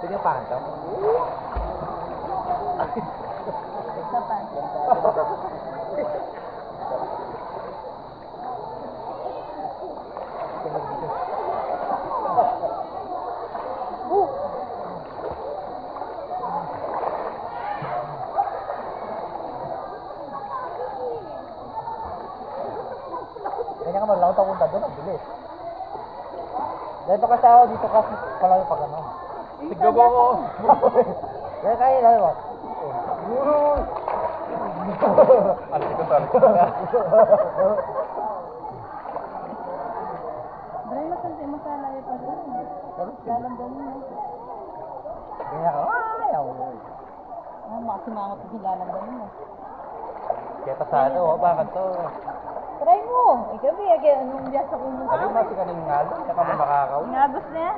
Tingnan pa to. Isa pa. Kanya ka malawat ako punta doon, ang bilis. Dito kasi ako, dito kasi pala yung pag ano. Tignan mo ako. Kaya kaya na ba? Alis ko sa Dahil masala yung pag lalamdamin mo. Kaya ka, ayaw. Masimangot yung lalamdamin mo. Kaya pasado, bakit to? Try mo! Ikabi, anong biya sa kunin Alin mo si kaning ngalo, saka mo makakaw. Ingabos na yan.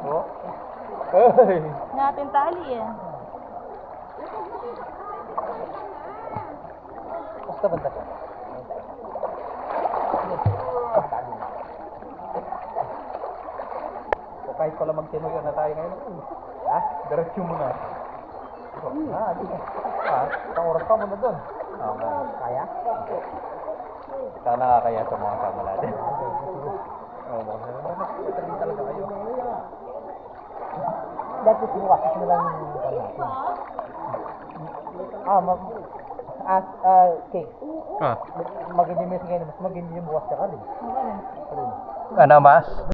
Oo. Hey! Natin tali eh. Basta banda ka. O kahit pala magtinuyo na tayo ngayon. Ha? Diretso mo na. Di ka. Isang oras pa mo na doon. Kaya? Sana nakakaya sa mga kasama natin. Oo, magaling talaga kayo. Dati sinuwakas na lang yung natin. Cake. Mag-inyim yung bukas ka rin. Okay. Ano, mas?